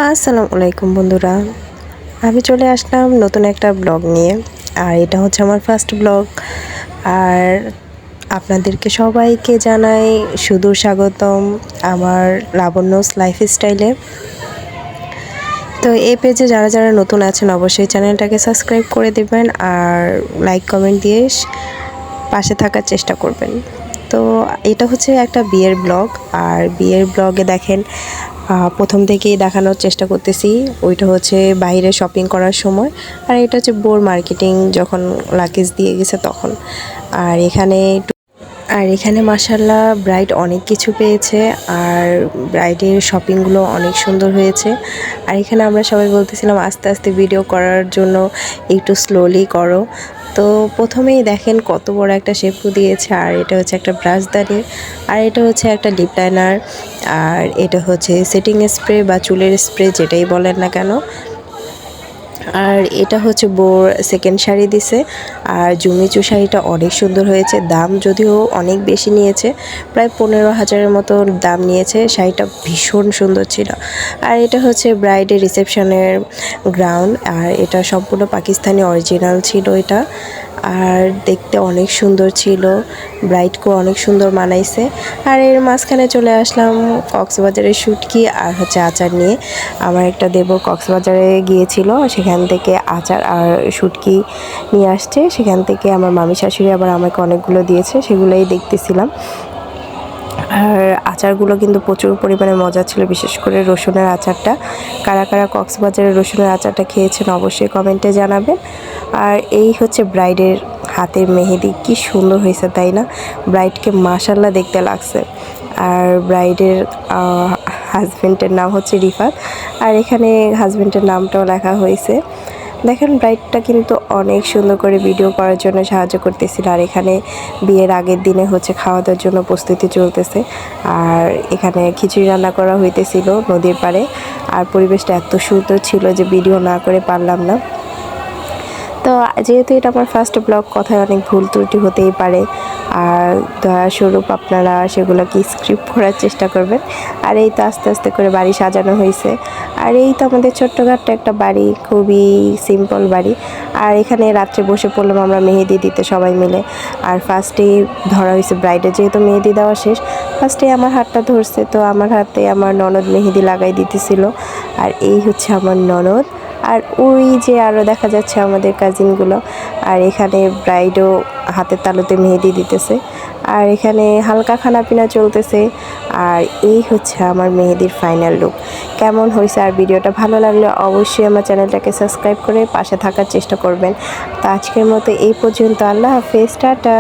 আসসালামু আলাইকুম বন্ধুরা, আমি চলে আসলাম নতুন একটা ব্লগ নিয়ে। আর এটা হচ্ছে আমার ফার্স্ট ব্লগ। আর আপনাদেরকে সবাইকে জানাই সুদূর স্বাগতম আমার লাবণ্যস লাইফস্টাইলে। তো এই পেজে যারা যারা নতুন আছেন অবশ্যই চ্যানেলটাকে সাবস্ক্রাইব করে দেবেন আর লাইক কমেন্ট দিয়ে পাশে থাকার চেষ্টা করবেন। তো এটা হচ্ছে একটা বিয়ের ব্লগ। আর বিয়ের ব্লগে দেখেন প্রথম থেকেই দেখানোর চেষ্টা করতেছি, ওইটা হচ্ছে বাইরে শপিং করার সময়। আর এটা হচ্ছে বোর মার্কেটিং যখন লাগেজ দিয়ে গেছে তখন। আর এখানে মাশাল্লাহ ব্রাইড অনেক কিছু পেয়েছে। আর ব্রাইডের শপিংগুলো অনেক সুন্দর হয়েছে। আর এখানে আমরা সবাই বলতেছিলাম আস্তে আস্তে ভিডিও করার জন্য একটু স্লোলি করো। তো প্রথমেই দেখেন কত বড় একটা শ্যাম্পু দিয়েছে। আর এটা হচ্ছে একটা ব্রাশদানি। আর এটা হচ্ছে একটা লিপ লাইনার। আর এটা হচ্ছে সেটিং স্প্রে বা চুলের স্প্রে যেটাই বলেন না কেন। আর এটা হচ্ছে বোর সেকেন্ড শাড়ি দিছে। আর জুমিচু শাড়িটা অনেক সুন্দর হয়েছে, দাম যদিও অনেক বেশি নিয়েছে, প্রায় 15,000-এর মতো দাম নিয়েছে। শাড়িটা ভীষণ সুন্দর ছিল। আর এটা হচ্ছে ব্রাইডের রিসেপশনের গ্রাউন্ড। আর এটা সম্পূর্ণ পাকিস্তানি অরিজিনাল ছিল এটা। আর দেখতে অনেক সুন্দর ছিল, ব্রাইডকেও অনেক সুন্দর মানাইছে। আর এর মাঝখানে চলে আসলাম কক্সবাজারের শুটকি আর হচ্ছে আচার নিয়ে। আমার একটা দেবর কক্সবাজারে গিয়েছিল, সেখান থেকে আচার আর শুটকি নিয়ে আসছে। সেখান থেকে আমার মামি শাশুড়ি আবার আমাকে অনেকগুলো দিয়েছে, সেগুলোই দেখতেছিলাম। আর আচারগুলো কিন্তু প্রচুর পরিমাণে মজা ছিল, বিশেষ করে রসুনের আচারটা। কারা কারা কক্সবাজারের রসুনের আচারটা খেয়েছেন অবশ্যই কমেন্টে জানাবেন। আর এই হচ্ছে ব্রাইডের হাতের মেহেদি, কি সুন্দর হয়েছে তাই না? ব্রাইডকে মাশাল্লাহ দেখতে লাগছে। আর ব্রাইডের হাজব্যান্ডের নাম হচ্ছে রিফাত। আর এখানে হাজব্যান্ডের নামটাও লেখা হয়েছে। দেখেন ব্রাইডটা কিন্তু অনেক সুন্দর করে ভিডিও করার জন্য সাহায্য করতেছিল। আর এখানে বিয়ের আগের দিনে হচ্ছে খাওয়া দাওয়ার জন্য প্রস্তুতি চলতেছে। আর এখানে খিচুড়ি রান্না করা হইতেছিল নদীর পাড়ে। আর পরিবেশটা এত সুন্দর ছিল যে ভিডিও না করে পারলাম না। তো যেহেতু এটা আমার ফার্স্ট ব্লগ, কথায় অনেক ভুল ত্রুটি হতেই পারে। আর দয়াস্বরূপ আপনারা সেগুলোকে স্ক্রিপ্ট করার চেষ্টা করবেন। আর এই তো আস্তে আস্তে করে বাড়ি সাজানো হয়েছে। আর এই তো আমাদের ছোট্টখাট্ট একটা বাড়ি, খুবই সিম্পল বাড়ি। আর এখানে রাত্রে বসে পড়লাম আমরা মেহেদি দিতে সবাই মিলে। আর ফার্স্টেই ধরা হয়েছে ব্রাইডের, যেহেতু মেহেদি দেওয়া শেষ, ফার্স্টেই আমার হাতটা ধরছে। তো আমার হাতে আমার ননদ মেহেদি লাগাই দিতেছিল। আর এই হচ্ছে আমার ননদ। আর ওই যে আরও দেখা যাচ্ছে আমাদের কাজিনগুলো। আর এখানে ব্রাইডও হাতের তালুতে মেহেদি দিতেছে। আর এখানে হালকা খানাপিনা চলতেছে। আর এই হচ্ছে আমার মেহেদির ফাইনাল লুক। কেমন হয়েছে? আর ভিডিওটা ভালো লাগলে অবশ্যই আমার চ্যানেলটাকে সাবস্ক্রাইব করে পাশে থাকার চেষ্টা করবেন। তো আজকের মতো এই পর্যন্ত। আল্লাহ হাফেজ, টাটা।